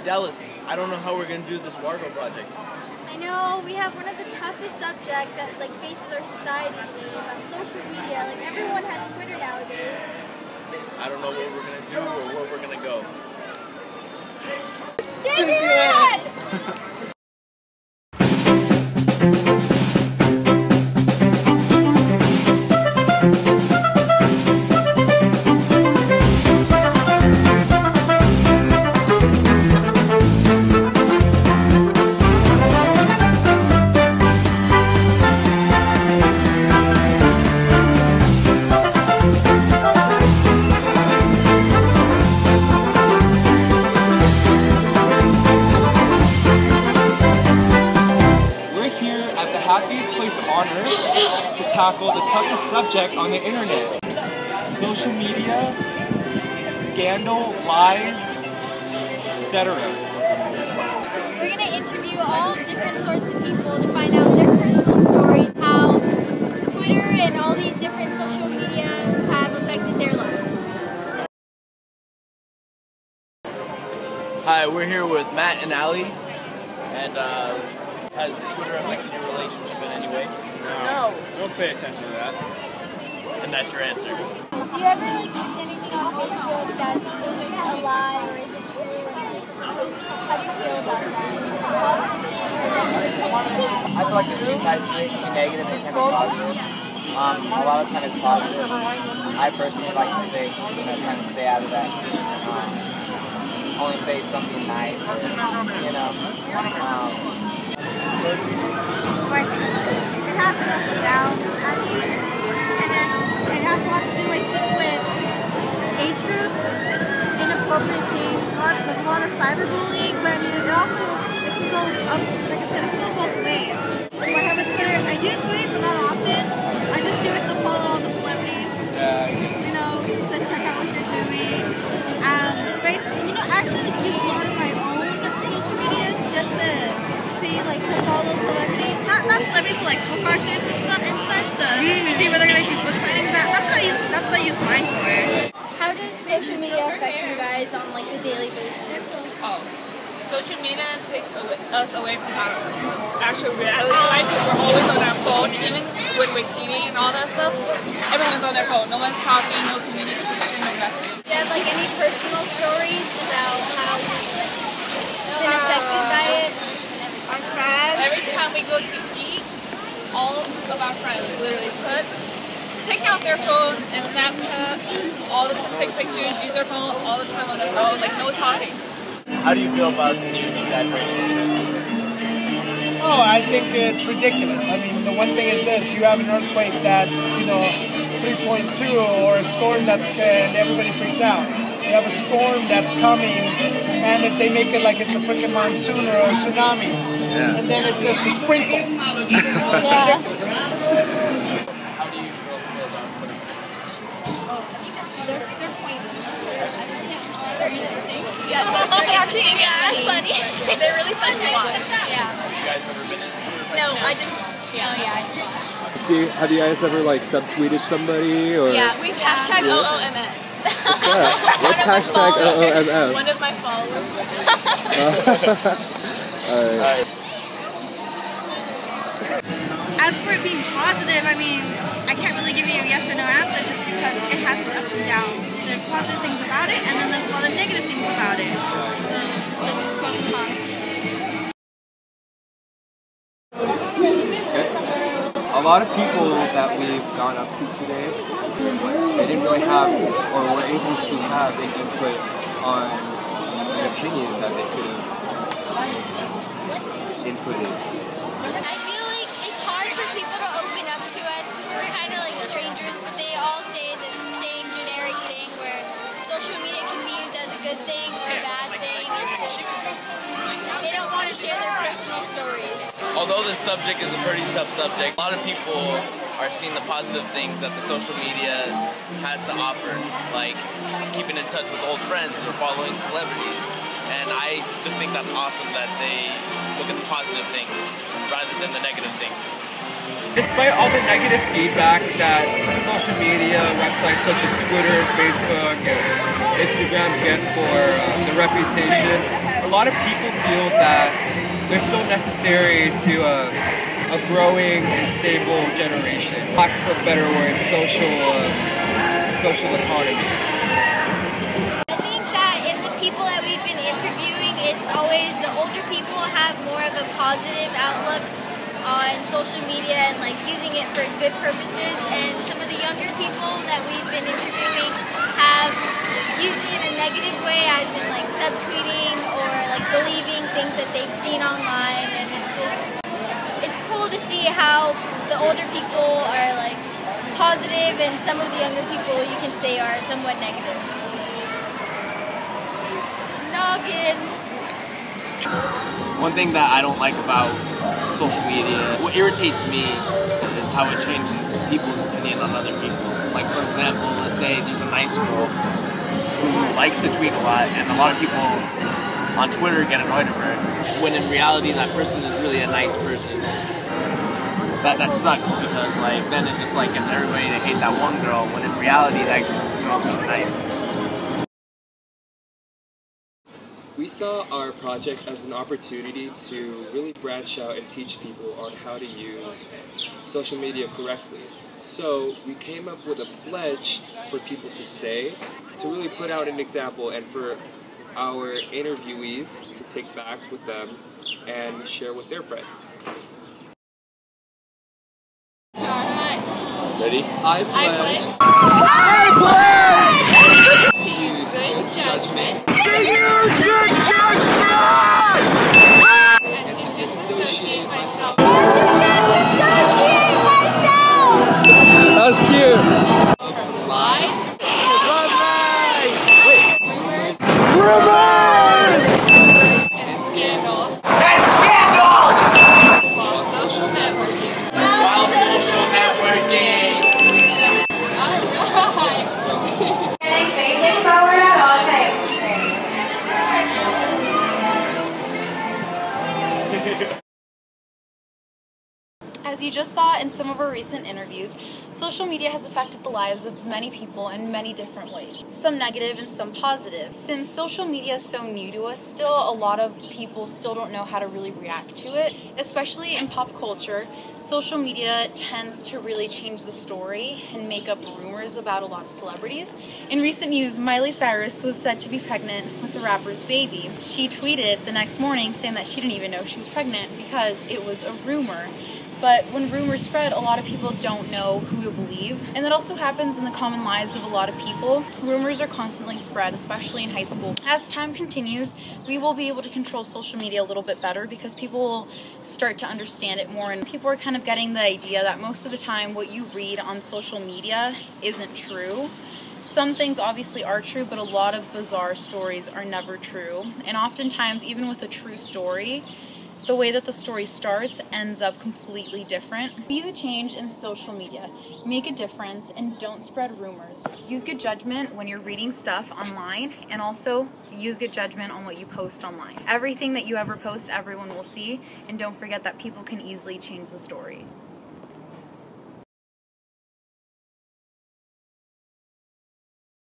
Dallas, I don't know how we're going to do this Wargo project. I know, we have one of the toughest subjects that faces our society today about social media. Everyone has Twitter nowadays. I don't know what we're going to do or where we're going to go. Disneyland! Happiest place on earth to tackle the toughest subject on the internet. Social media, scandal, lies, etc. We're going to interview all different sorts of people to find out their personal stories, how Twitter and all these different social media have affected their lives. Hi, we're here with Matt and Ali, and has Twitter affected your relationship in any way? No. Don't pay attention to that. And that's your answer. Do you ever read anything on Facebook that is a lie or is it true? How do you feel about that? I feel like there's two sides to it. It can be negative and it can be positive. A lot of the time it's positive. I personally like to kind of stay out of that scene. Only say something nice or, So I think it has its ups and downs, and then it has a lot to do, I think, with age groups, inappropriate things. There's a lot of cyberbullying, but it can go up, like I said, it can go both ways. Do I have a Twitter? I do tweet, but not often. I just do it to follow all the celebrities. Just to check out what they're doing. I actually use a lot of my own social medias just to see, to follow celebrities. Not celebrities, but book authors and such to see where they're gonna do book signings. That's what I use mine for. How does social media affect you guys on the daily basis? Social media takes us away from our actual reality life because we're always on our phone, even when we're eating and all that stuff. Everyone's on their phone. No one's talking, no communication, no nothing. Do you have any personal stories about how you've been affected by it? Our friends. Every time we go to eat, all of our friends literally take out their phone and Snapchat, all the time, take pictures, use their phone all the time on their phone, no talking. How do you feel about the news exaggeration? Oh, I think it's ridiculous. I mean, the one thing is this: you have an earthquake that's 3.2, or a storm and everybody freaks out. You have a storm that's coming, and they make it like it's a freaking monsoon or a tsunami, and then it's just a sprinkle. It's ridiculous. How do you feel about They're pointless. They're funny. They're really fun to watch. Yeah. Have you guys ever been in Twitter? No, I just watch. Have you guys ever subtweeted somebody or? Yeah, we've hashtag OOMS. What's hashtag OOMS? One of my followers. Alright. As for it being positive, I can't really give you a yes or no answer just because it has its ups and downs. There's positive things about it, and then there's a lot of negative things about it. So there's pros and cons. A lot of people that we've gone up to today, they didn't really have or were able to have an input on an opinion that they could have inputted. I feel like it's hard for people to open up to us because we're kind of like strangers, but they all say the same generic thing where social media can be used as a good thing or a bad thing. It's just, they don't want to share their personal stories. Although this subject is a pretty tough subject, a lot of people are seeing the positive things that the social media has to offer, like keeping in touch with old friends or following celebrities. And I just think that's awesome that they look at the positive things rather than the negative things. Despite all the negative feedback that social media websites such as Twitter, Facebook, and Instagram get for the reputation a lot of people feel that they're so necessary to a growing and stable generation. Lack for a better word, social economy. I think that in the people that we've been interviewing, it's always the older people have more of a positive outlook on social media and like using it for good purposes, and some of the younger people that we've been interviewing have used it in a negative way, as in like subtweeting or like believing things that they've seen online. And it's cool to see how the older people are like positive and some of the younger people you can say are somewhat negative. Noggin. One thing that I don't like about social media, what irritates me, is how it changes people's opinion on other people. Like, for example, let's say there's a nice girl who likes to tweet a lot, and a lot of people on Twitter get annoyed of her, when in reality that person is really a nice person. That sucks, because like then it just like gets everybody to hate that one girl, when in reality that girl's really nice. We saw our project as an opportunity to really branch out and teach people on how to use social media correctly. So we came up with a pledge for people to say, to really put out an example, and for our interviewees to take back with them and share with their friends. Ready? I pledge to use good judgment and to disassociate myself. That was cute. From lies, Rumors! and scandals. While social networking. As you just saw in some of our recent interviews, social media has affected the lives of many people in many different ways, some negative and some positive. Since social media is so new to us, still a lot of people still don't know how to really react to it. Especially in pop culture, social media tends to really change the story and make up rumors about a lot of celebrities. In recent news, Miley Cyrus was said to be pregnant with the rapper's baby. She tweeted the next morning saying that she didn't even know she was pregnant because it was a rumor. But when rumors spread, a lot of people don't know who to believe. And that also happens in the common lives of a lot of people. Rumors are constantly spread, especially in high school. As time continues, we will be able to control social media a little bit better because people will start to understand it more, and people are kind of getting the idea that most of the time what you read on social media isn't true. Some things obviously are true, but a lot of bizarre stories are never true. And oftentimes, even with a true story, the way that the story starts ends up completely different. Be the change in social media. Make a difference and don't spread rumors. Use good judgment when you're reading stuff online, and also use good judgment on what you post online. Everything that you ever post, everyone will see, and don't forget that people can easily change the story.